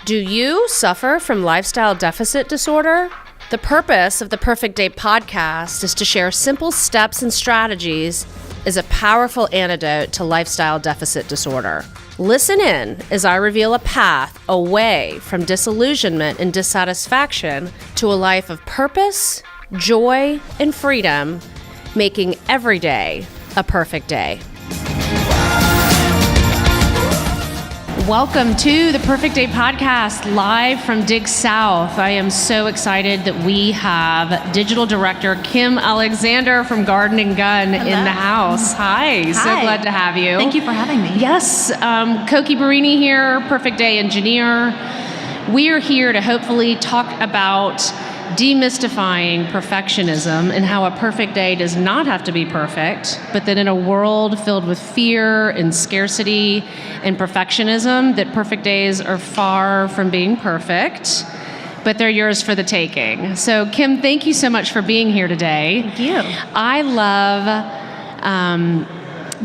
Do you suffer from lifestyle deficit disorder? The purpose of the Perfect Day podcast is to share simple steps and strategies as a powerful antidote to lifestyle deficit disorder. Listen in as I reveal a path away from disillusionment and dissatisfaction to a life of purpose, joy, and freedom, making every day a perfect day. Welcome to the Perfect Day podcast, live from Dig South. I am so excited that we have Digital Director Kim Alexander from Garden and Gun in the house. Hi, so glad to have you. Thank you for having me. Yes, Cokie Berenyi here, Perfect Day engineer. We are here to hopefully talk about demystifying perfectionism and how a perfect day does not have to be perfect, but that in a world filled with fear and scarcity and perfectionism, that perfect days are far from being perfect, but they're yours for the taking. So Kim, thank you so much for being here today. Thank you. I love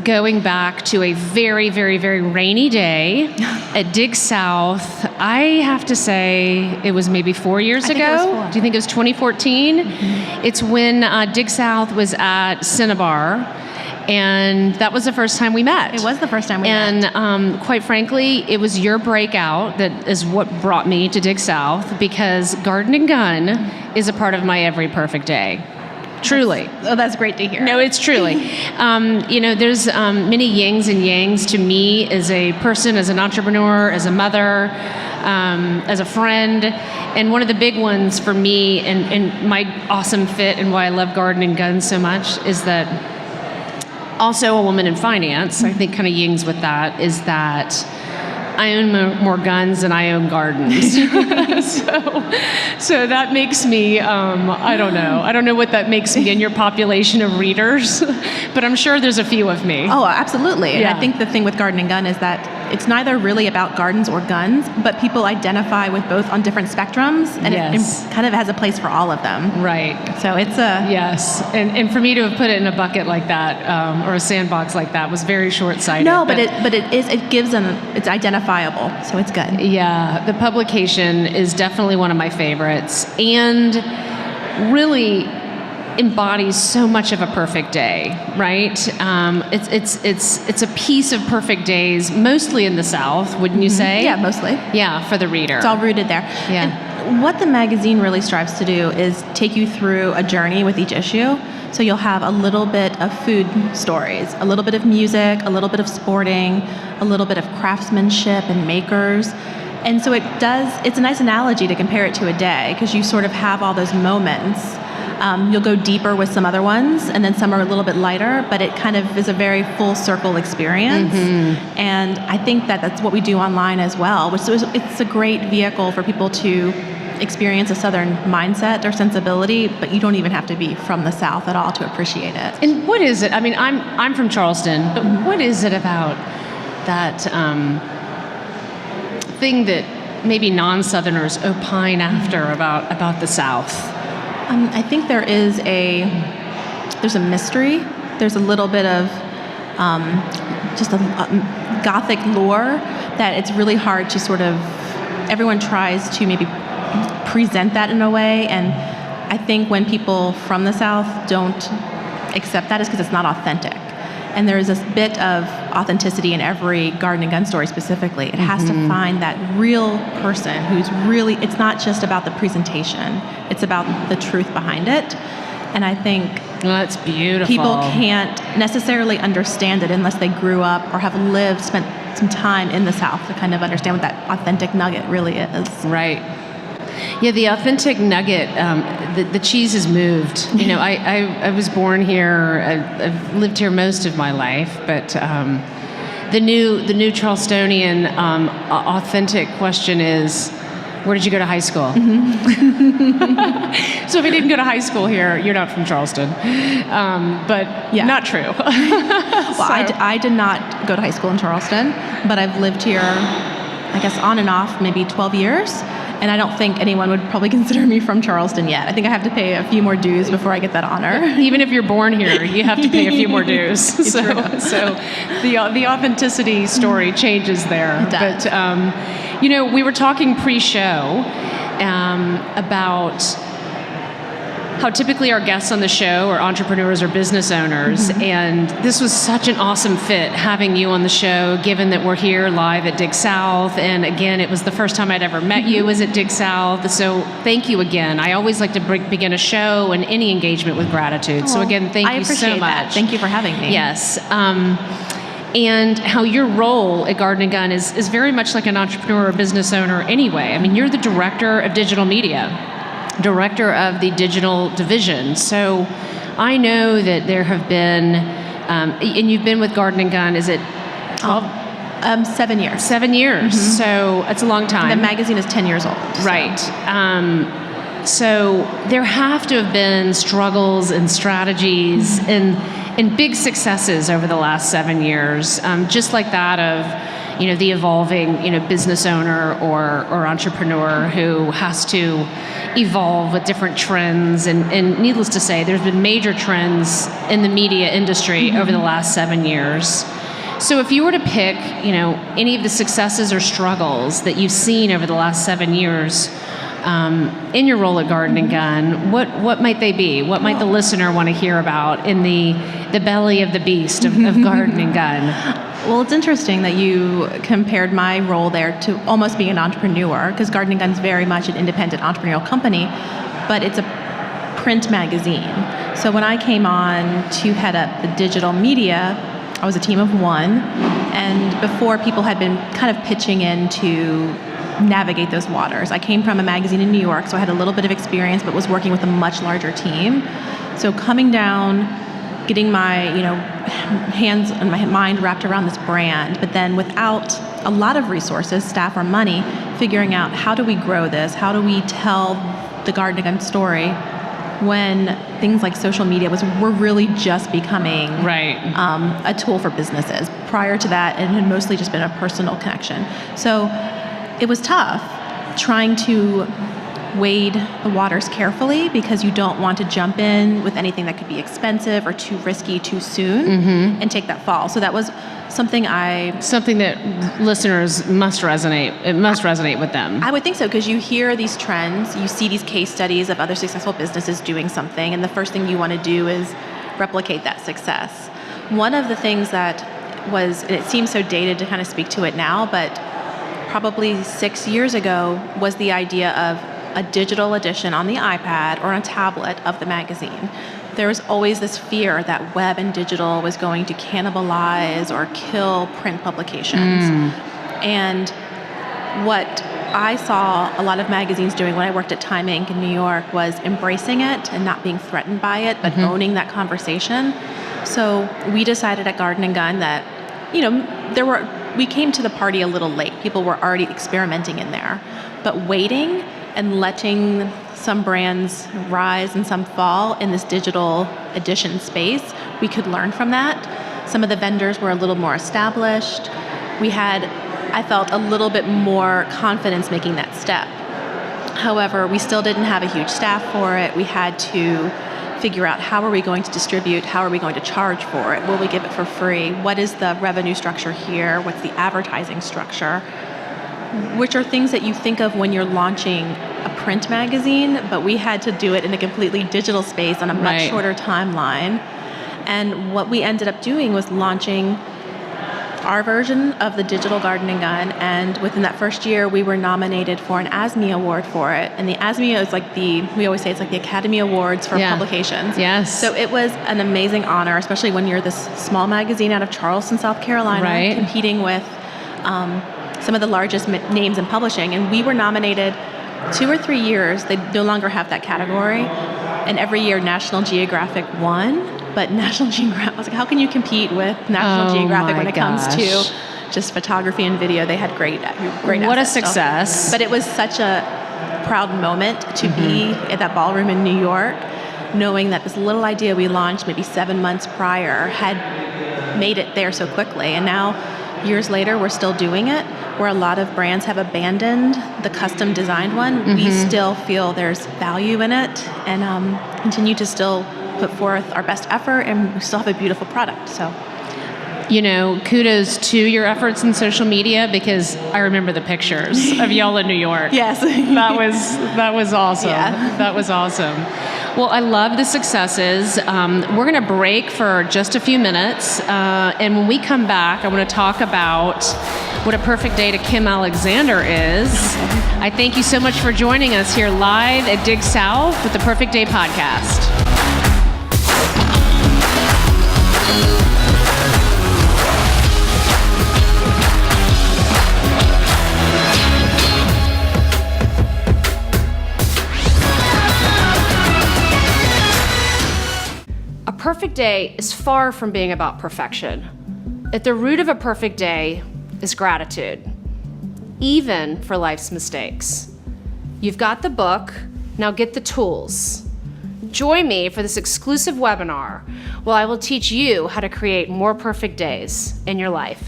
going back to a very, very, very rainy day at Dig South. I have to say it was maybe 4 years ago. It was 4. Do you think it was 2014? Mm-hmm. It's when Dig South was at Cinnabar, and that was the first time we met. It was the first time we met. And quite frankly, it was your breakout that is what brought me to Dig South, because Garden and Gun is a part of my every perfect day. Truly. That's great to hear. No, it's truly. There's many yings and yangs to me as a person, as an entrepreneur, as a mother, as a friend. And one of the big ones for me and my awesome fit and why I love Garden and Gun so much is that also a woman in finance, I think kind of yings with that, is that I own more guns than I own gardens. so that makes me, I don't know what that makes me in your population of readers, but I'm sure there's a few of me. Oh, absolutely. And Yeah. I think the thing with Garden and Gun is that it's neither really about gardens or guns, but people identify with both on different spectrums, and Yes. it kind of has a place for all of them. Right. So it's a... Yes, and for me to have put it in a bucket like that, or a sandbox like that, was very short-sighted. No, but it gives them, it's identifiable, so it's good. Yeah, the publication is definitely one of my favorites, and really embodies so much of a perfect day, right? It's a piece of perfect days, mostly in the South, wouldn't you say? Yeah, mostly. Yeah, for the reader. It's all rooted there. Yeah. And what the magazine really strives to do is take you through a journey with each issue. So you'll have a little bit of food stories, a little bit of music, a little bit of sporting, a little bit of craftsmanship and makers. And so it's a nice analogy to compare it to a day, because you sort of have all those moments. You'll go deeper with some other ones, and then some are a little bit lighter, but it kind of is a very full circle experience. Mm-hmm. And I think that that's what we do online as well, which is, it's a great vehicle for people to experience a Southern mindset or sensibility, but you don't even have to be from the South at all to appreciate it. And what is it? I mean, I'm from Charleston, but what is it about that thing that maybe non-Southerners opine after about the South? I think there's a mystery. There's a little bit of just a Gothic lore that it's really hard to sort of, everyone tries to maybe present that in a way, and I think when people from the South don't accept that, is because it's not authentic. And there's this bit of authenticity in every Garden and Gun story specifically. It has to find that real person who's really, it's not just about the presentation, it's about the truth behind it. And I think that's beautiful. People can't necessarily understand it unless they grew up or have spent some time in the South to kind of understand what that authentic nugget really is. Right. Yeah, the authentic nugget, the cheese has moved. You know, I was born here. I've lived here most of my life, but the new Charlestonian authentic question is, where did you go to high school? Mm-hmm. So if you didn't go to high school here, you're not from Charleston. But yeah. Not true. Well, I did not go to high school in Charleston, but I've lived here, I guess, on and off, maybe 12 years. And I don't think anyone would probably consider me from Charleston yet. I think I have to pay a few more dues before I get that honor. Even if you're born here, you have to pay a few more dues. So the authenticity story changes there. It does. But, we were talking pre-show about how typically our guests on the show are entrepreneurs or business owners, and this was such an awesome fit having you on the show, given that we're here live at Dig South, and again, it was the first time I'd ever met you was at Dig South, so thank you again. I always like to begin a show and any engagement with gratitude, so again, thank you so much. That. Thank you for having me. Yes. And how your role at Garden & Gun is very much like an entrepreneur or business owner anyway. I mean, you're the director of digital media, director of the digital division. So I know that there have been, and you've been with Garden & Gun, is it 12? 7 years. 7 years, so it's a long time. The magazine is 10 years old. So. Right. So there have to have been struggles and strategies and big successes over the last 7 years, just like that of, the evolving, business owner or entrepreneur who has to evolve with different trends. And needless to say, there's been major trends in the media industry over the last 7 years. So if you were to pick, any of the successes or struggles that you've seen over the last 7 years in your role at Garden & Gun, what might they be? What might the listener want to hear about in the belly of the beast of Garden & Gun? Well, it's interesting that you compared my role there to almost being an entrepreneur, because Garden & Gun is very much an independent entrepreneurial company, but it's a print magazine. So when I came on to head up the digital media, I was a team of one, and before people had been kind of pitching in to navigate those waters. I came from a magazine in New York, so I had a little bit of experience, but was working with a much larger team. So coming down, getting my hands and my mind wrapped around this brand, but then without a lot of resources, staff or money, figuring out how do we grow this, how do we tell the Garden & Gun story when things like social media were really just becoming a tool for businesses. Prior to that, it had mostly just been a personal connection. So it was tough trying to wade the waters carefully, because you don't want to jump in with anything that could be expensive or too risky too soon and take that fall. So that was something that listeners must resonate. It must resonate with them. I would think so, because you hear these trends, you see these case studies of other successful businesses doing something, and the first thing you want to do is replicate that success. One of the things that was, and it seems so dated to kind of speak to it now, but probably 6 years ago, was the idea of a digital edition on the iPad or on a tablet of the magazine. There was always this fear that web and digital was going to cannibalize or kill print publications. And what I saw a lot of magazines doing when I worked at Time Inc. in New York was embracing it and not being threatened by it, but owning that conversation. So we decided at Garden & Gun that, we came to the party a little late. People were already experimenting in there. But waiting and letting some brands rise and some fall in this digital edition space, we could learn from that. Some of the vendors were a little more established. We had, I felt, a little bit more confidence making that step. However, we still didn't have a huge staff for it. We had to figure out, how are we going to distribute? How are we going to charge for it? Will we give it for free? What is the revenue structure here? What's the advertising structure? Which are things that you think of when you're launching a print magazine, but we had to do it in a completely digital space on a much shorter timeline. And what we ended up doing was launching our version of the digital Garden & Gun, and within that first year, we were nominated for an ASME award for it. And the ASME is like we always say it's like the Academy Awards for publications. Yes. So it was an amazing honor, especially when you're this small magazine out of Charleston, South Carolina, competing with some of the largest names in publishing. And we were nominated 2 or 3 years. They no longer have that category. And every year, National Geographic won. But National Geographic, I was like, how can you compete with National Geographic when it comes to just photography and video? They had great what a success. Stuff. But it was such a proud moment to be at that ballroom in New York, knowing that this little idea we launched maybe 7 months prior had made it there so quickly. And now, years later, we're still doing it, where a lot of brands have abandoned the custom designed one, we still feel there's value in it and continue to still put forth our best effort, and we still have a beautiful product. So, kudos to your efforts in social media, because I remember the pictures of y'all in New York. Yes. That was awesome. Yeah. That was awesome. Well, I love the successes. We're going to break for just a few minutes. And when we come back, I want to talk about what a perfect day to Kim Alexander is. I thank you so much for joining us here live at Dig South with the Perfect Day podcast. A perfect day is far from being about perfection. At the root of a perfect day is gratitude, even for life's mistakes. You've got the book, now get the tools. Join me for this exclusive webinar where I will teach you how to create more perfect days in your life.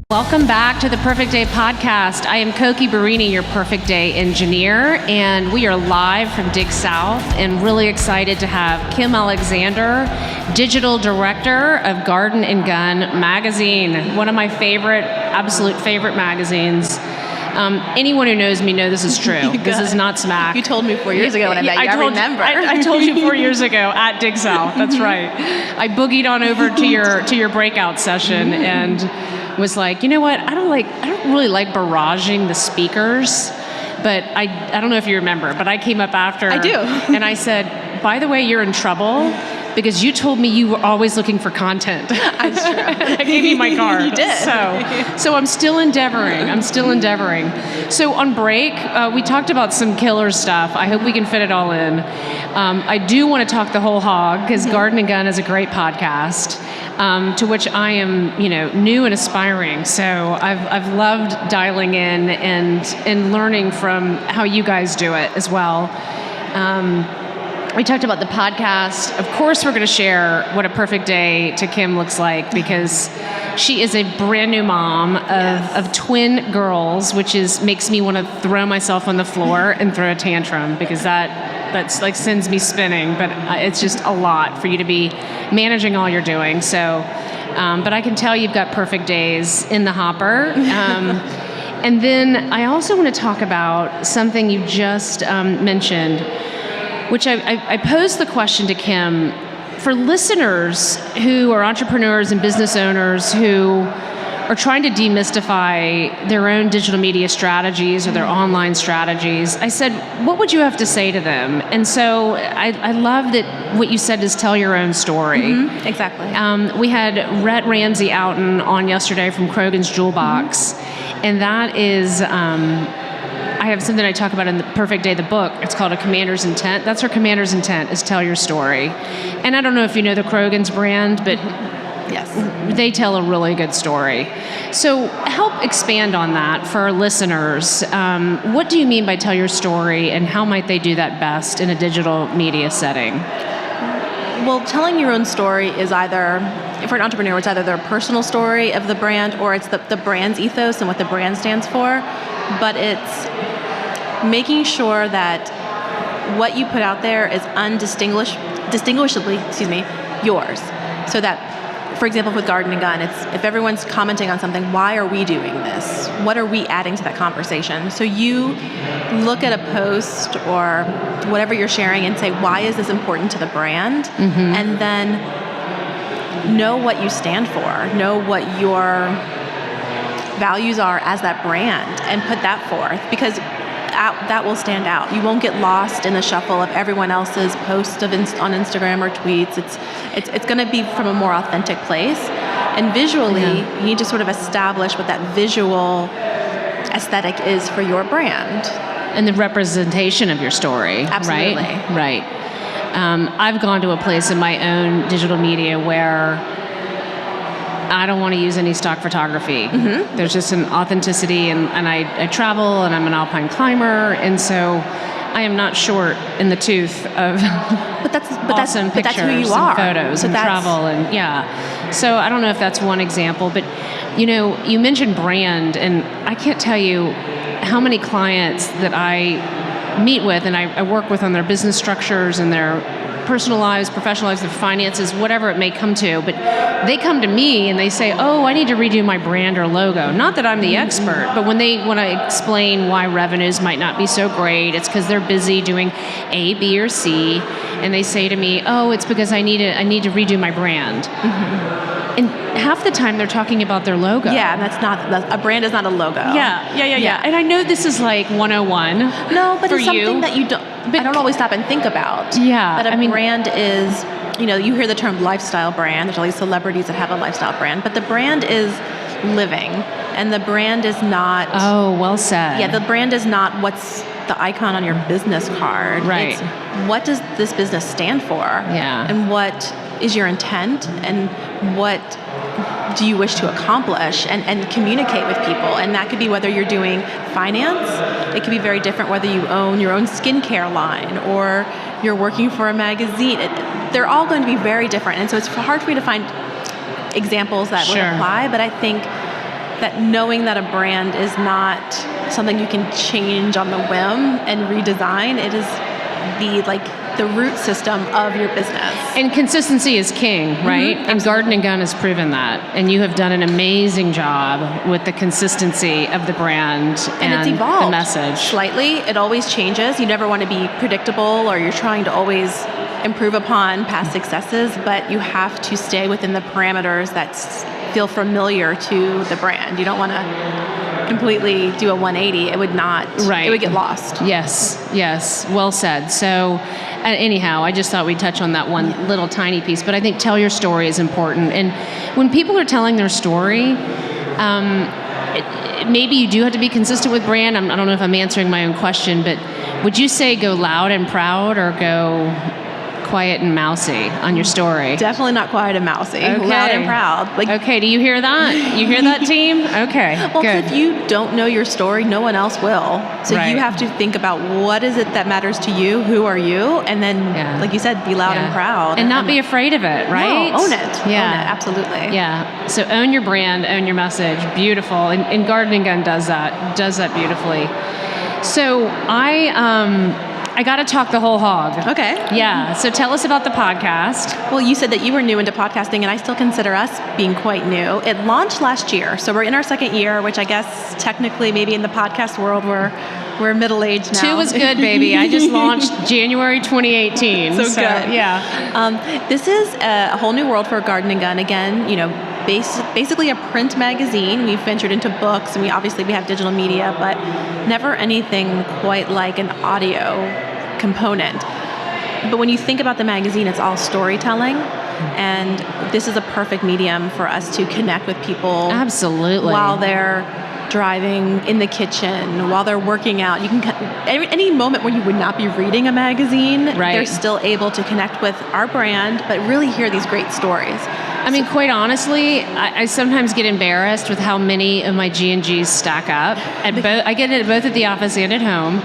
Welcome back to the Perfect Day podcast. I am Cokie Berenyi, your Perfect Day engineer, and we are live from Dig South and really excited to have Kim Alexander, Digital Director of Garden and Gun magazine, one of my absolute favorite magazines. Anyone who knows me knows this is true. This is not smack. You told me 4 years ago when I met you. I remember. I told you 4 years ago at Dig South. That's right. I boogied on over to your breakout session and was like, you know what? I don't really like barraging the speakers, but I don't know if you remember, but I came up after. I do. And I said, by the way, you're in trouble, because you told me you were always looking for content. That's true. I gave you my card. You did. So I'm still endeavoring. So on break, we talked about some killer stuff. I hope we can fit it all in. I do want to talk the whole hog, because Garden and Gun is a great podcast, to which I am, new and aspiring. So I've loved dialing in and learning from how you guys do it as well. We talked about the podcast. Of course, we're going to share what a perfect day to Kim looks like, because she is a brand new mom of twin girls, which makes me want to throw myself on the floor and throw a tantrum, because that's like sends me spinning. But it's just a lot for you to be managing all you're doing. So, but I can tell you've got perfect days in the hopper. And then I also want to talk about something you just mentioned, which I posed the question to Kim for listeners who are entrepreneurs and business owners who are trying to demystify their own digital media strategies or their online strategies. I said, what would you have to say to them? And so I love that what you said is tell your own story. Mm-hmm. Exactly. We had Rhett Ramsey Outen on yesterday from Krogan's Jewel Box, and that is... I have something I talk about in the Perfect Day, the book. It's called A Commander's Intent. That's her commander's intent, is tell your story. And I don't know if you know the Krogan's brand, but yes, they tell a really good story. So help expand on that for our listeners. What do you mean by tell your story, and how might they do that best in a digital media setting? Well, telling your own story is either, for an entrepreneur, it's either their personal story of the brand, or it's the brand's ethos and what the brand stands for. But it's making sure that what you put out there is distinguishably yours. So that, for example, with Garden and Gun, it's if everyone's commenting on something, why are we doing this? What are we adding to that conversation? So you look at a post or whatever you're sharing and say, why is this important to the brand? Mm-hmm. And then know what you stand for, know what your values are as that brand, and put that forth, because that will stand out. You won't get lost in the shuffle of everyone else's posts on Instagram or tweets. It's going to be from a more authentic place, and visually you need to sort of establish what that visual aesthetic is for your brand and the representation of your story. Absolutely. Right. I've gone to a place in my own digital media where I don't want to use any stock photography. Mm-hmm. There's just an authenticity, and I travel, and I'm an alpine climber, and so I am not short in the tooth of awesome pictures who you and are. photos and travel and So I don't know if that's one example, but you mentioned brand, and I can't tell you how many clients that I meet with and I work with on their business structures and their personal lives, professional lives, their finances, whatever it may come to, but they come to me and they say, oh, I need to redo my brand or logo. Not that I'm the expert, but when they want to explain why revenues might not be so great, it's because they're busy doing A, B, or C, and they say to me, oh, it's because I need to redo my brand. And half the time they're talking about their logo. Yeah, and a brand is not a logo. Yeah. And I know this is like 101. No, but for it's something that I don't always stop and think about. Yeah. But brand is, you hear the term lifestyle brand. There's all these celebrities that have a lifestyle brand, but the brand is living, and the brand is not. Oh, well said. Yeah, the brand is not what's the icon on your business card. Right. It's what does this business stand for? Yeah. And what is your intent, and what do you wish to accomplish and communicate with people? And that could be whether you're doing finance. It could be very different whether you own your own skincare line or you're working for a magazine. They're all going to be very different. And so it's hard for me to find examples that would apply, but I think that knowing that a brand is not something you can change on the whim and redesign, it is the root system of your business. And consistency is king, right? Mm-hmm. And Garden and Gun has proven that. And you have done an amazing job with the consistency of the brand and it's evolved the message. Slightly. It always changes. You never want to be predictable, or you're trying to always improve upon past successes, but you have to stay within the parameters that feel familiar to the brand. You don't want to completely do a 180. It would not. Right. It would get lost. Yes. Well said. So anyhow, I just thought we'd touch on that one little tiny piece, but I think tell your story is important. And when people are telling their story, maybe you do have to be consistent with brand. I don't know if I'm answering my own question, but would you say go loud and proud or go quiet and mousy on your story? Definitely not quiet and mousy. Okay. Loud and proud. Okay, do you hear that? You hear that, team? Okay, well, good. If you don't know your story, no one else will. So you have to think about what is it that matters to you, who are you, and then, like you said, be loud and proud. And not be afraid of it, right? No, own it. Yeah. Own it, absolutely. Yeah, so own your brand, own your message. Beautiful. And Garden and Gun does that beautifully. So I got to talk the whole hog. Okay. Yeah. So tell us about the podcast. Well, you said that you were new into podcasting, and I still consider us being quite new. It launched last year, so we're in our second year, which I guess technically maybe in the podcast world we're middle-aged now. 2 was good, baby. I just launched January 2018. So good. Yeah. This is a whole new world for Garden and Gun. Again, basically a print magazine. We've ventured into books, and we have digital media, but never anything quite like an audio component. But when you think about the magazine, it's all storytelling, and this is a perfect medium for us to connect with people. Absolutely. While they're driving, in the kitchen, while they're working out. You can any moment where you would not be reading a magazine, they're still able to connect with our brand, but really hear these great stories. I mean, quite honestly, I sometimes get embarrassed with how many of my G&Gs stack up. I get it both at the office and at home,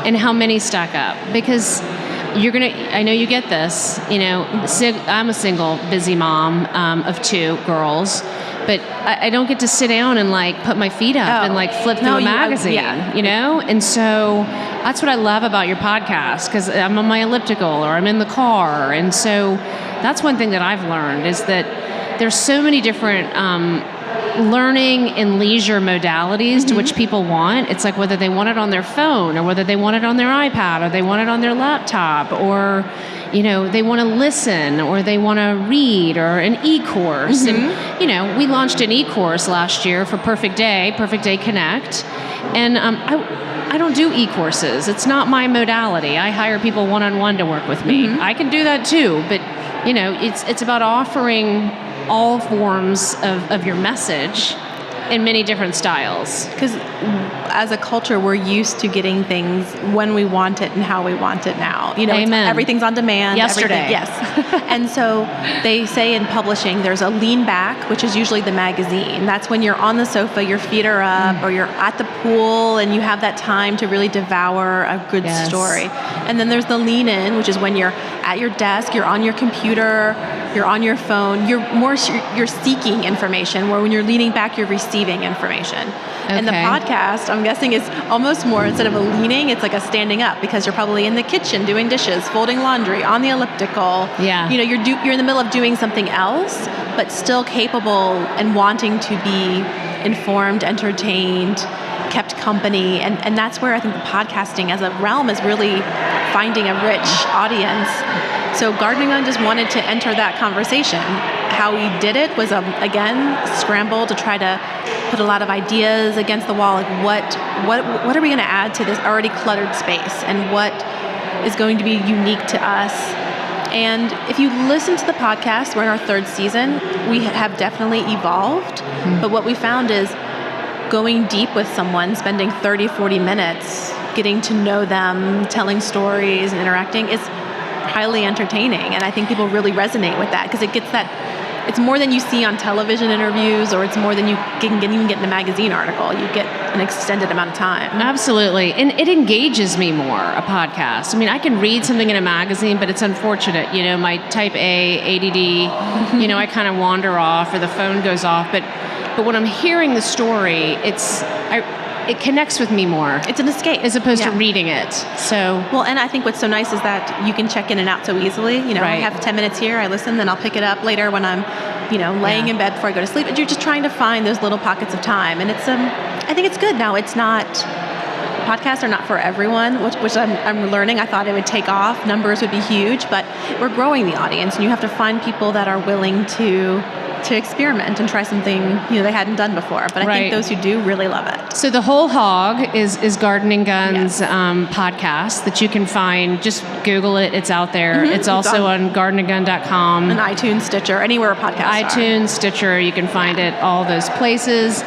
and how many stack up. Because I know you get this, I'm a single, busy mom of 2 girls, but I don't get to sit down and put my feet up and flip through a magazine, And so that's what I love about your podcast, because I'm on my elliptical or I'm in the car. And so that's one thing that I've learned is that there's so many different learning and leisure modalities to which people want. It's like whether they want it on their phone or whether they want it on their iPad or they want it on their laptop or they want to listen or they want to read or an e-course. And, we launched an e-course last year for Perfect Day Connect. And I don't do e-courses. It's not my modality. I hire people one-on-one to work with me. I can do that too, but, it's about offering all forms of your message in many different styles. Because as a culture, we're used to getting things when we want it and how we want it now. Amen. Everything's on demand. Yesterday. Yes. And so they say in publishing, there's a lean back, which is usually the magazine. That's when you're on the sofa, your feet are up, or you're at the pool, and you have that time to really devour a good story. And then there's the lean in, which is when you're at your desk, you're on your computer, you're on your phone, you're seeking information, where when you're leaning back, you're receiving information. Okay. And the podcast, I'm guessing, is almost more, instead of a leaning, it's like a standing up, because you're probably in the kitchen doing dishes, folding laundry, on the elliptical. Yeah. You're in the middle of doing something else, but still capable and wanting to be informed, entertained, kept company. And that's where I think the podcasting as a realm is really finding a rich audience. So Gardening On just wanted to enter that conversation. How we did it was, again, scramble to try to put a lot of ideas against the wall. Like what are we going to add to this already cluttered space, and what is going to be unique to us? And if you listen to the podcast, we're in our 3rd season, we have definitely evolved. But what we found is going deep with someone, spending 30, 40 minutes, getting to know them, telling stories and interacting is highly entertaining. And I think people really resonate with that, because it gets that, it's more than you see on television interviews, or it's more than you can even get in a magazine article. You get an extended amount of time. Absolutely. And it engages me more, a podcast. I mean, I can read something in a magazine, but it's unfortunate. My type A, ADD, I kind of wander off, or the phone goes off. But when I'm hearing the story, it connects with me more. It's an escape. As opposed to reading it. So well, and I think what's so nice is that you can check in and out so easily. I have 10 minutes here, I listen, then I'll pick it up later when I'm, laying in bed before I go to sleep. And you're just trying to find those little pockets of time. And it's I think it's good. Now, it's not, podcasts are not for everyone, which I'm learning. I thought it would take off, numbers would be huge, but we're growing the audience, and you have to find people that are willing to experiment and try something they hadn't done before. But I think those who do really love it. So the Whole Hog is Gardening Gun's podcast that you can find. Just Google it; it's out there. It's also on gardeninggun.com, and iTunes, Stitcher, anywhere podcasts iTunes, Stitcher. You can find it all those places.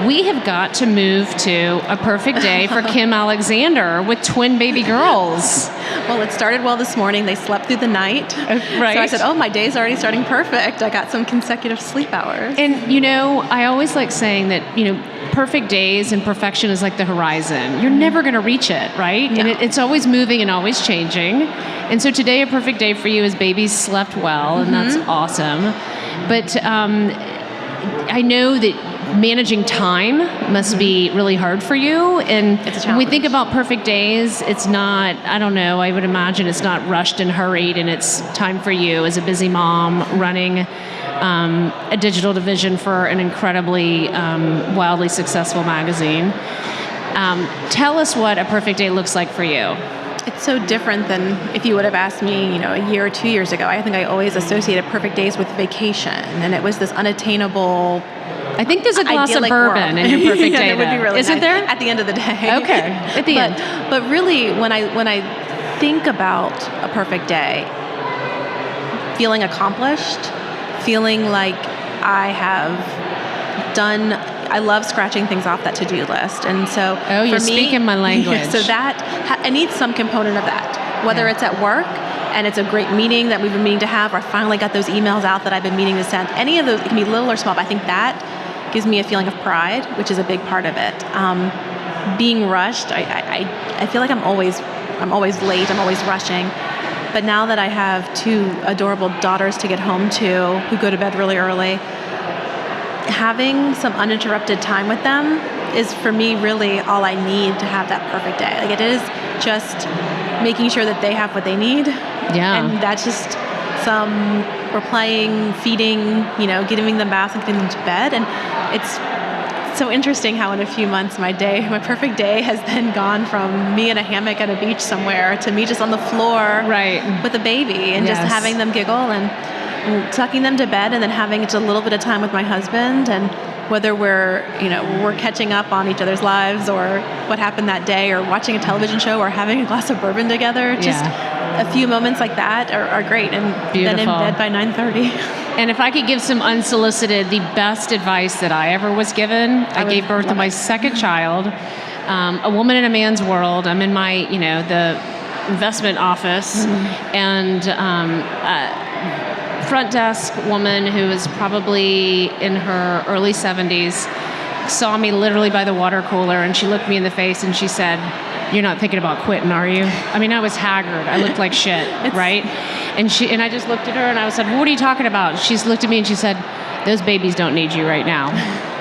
We have got to move to a perfect day for Kim Alexander with twin baby girls. Well, it started well this morning. They slept through the night. Right. So I said, my day's already starting perfect. I got some consecutive sleep hours. And, I always like saying that, perfect days and perfection is like the horizon. You're never going to reach it, right? No. And it's always moving and always changing. And so today, a perfect day for you is babies slept well, and that's awesome. But I know that managing time must be really hard for you. And when we think about perfect days, it's not, I don't know, I would imagine it's not rushed and hurried, and it's time for you as a busy mom running a digital division for an incredibly wildly successful magazine. Tell us what a perfect day looks like for you. It's so different than if you would have asked me, a year or 2 years ago. I think I always associated perfect days with vacation, and it was this unattainable. I think there's a glass of bourbon in your perfect day. It would be really Isn't nice. there? At the end of the day. Okay, at the end. But really, when I think about a perfect day, feeling accomplished, feeling like I have done. I love scratching things off that to-do list, and so you're speaking my language. So that I need some component of that, whether it's at work. And it's a great meeting that we've been meaning to have, or I finally got those emails out that I've been meaning to send. Any of those, it can be little or small, but I think that gives me a feeling of pride, which is a big part of it. Being rushed, I feel like I'm always late, I'm always rushing. But now that I have 2 adorable daughters to get home to, who go to bed really early, having some uninterrupted time with them is, for me, really all I need to have that perfect day. Like, it is just making sure that they have what they need. Yeah. And that's just we're playing, feeding, giving them baths and getting them to bed. And it's so interesting how in a few months my perfect day has then gone from me in a hammock at a beach somewhere to me just on the floor with a baby and just having them giggle and tucking them to bed, and then having just a little bit of time with my husband, and whether we're catching up on each other's lives or what happened that day, or watching a television show, or having a glass of bourbon together. Just a few moments like that are great. And beautiful. Then in bed by 9:30. And if I could give some unsolicited, the best advice that I ever was given, I gave birth to my second child. a woman in a man's world. I'm in my, the investment office, and front desk woman who is probably in her early 70s saw me literally by the water cooler, and she looked me in the face and she said, "You're not thinking about quitting, are you?" I mean, I was haggard. I looked like shit, right? And I just looked at her and I said, "What are you talking about?" She's looked at me and she said, "Those babies don't need you right now."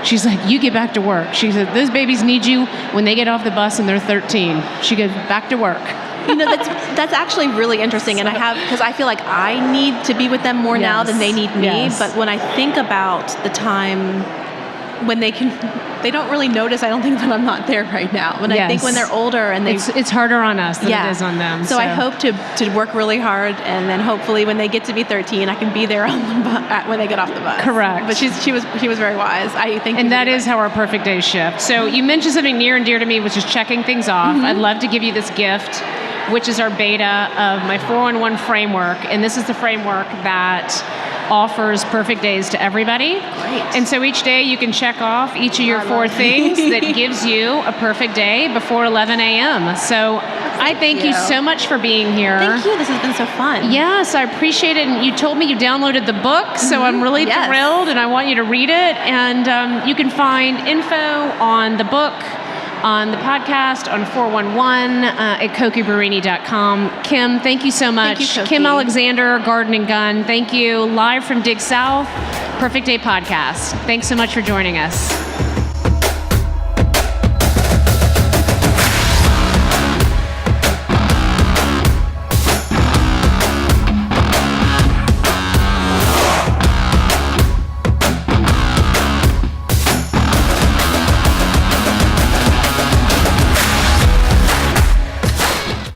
She's like, "You get back to work." She said, "Those babies need you when they get off the bus and they're 13. She goes, "Back to work." That's actually really interesting, and because I feel like I need to be with them more now than they need me. Yes. But when I think about the time when they don't really notice, I don't think, that I'm not there right now. When I think when they're older and it's harder on us than it is on them. So I hope to work really hard, and then hopefully when they get to be 13, I can be there on the when they get off the bus. Correct. But she was very wise. I think. And that is how our perfect day shift. So you mentioned something near and dear to me, which is checking things off. I'd love to give you this gift, which is our beta of my 4-in-1 framework. And this is the framework that offers perfect days to everybody. Great. And so each day you can check off each of your 4 things that gives you a perfect day before 11 a.m. So I thank you so much for being here. Thank you. This has been so fun. Yes, I appreciate it. And you told me you downloaded the book, so I'm really thrilled, and I want you to read it. And you can find info on the book, on the podcast, on 411 at CokieBerenyi.com. Kim, thank you so much. Thank you, Cokie. Kim Alexander, Garden and Gun. Thank you. Live from Dig South, Perfect Day Podcast. Thanks so much for joining us.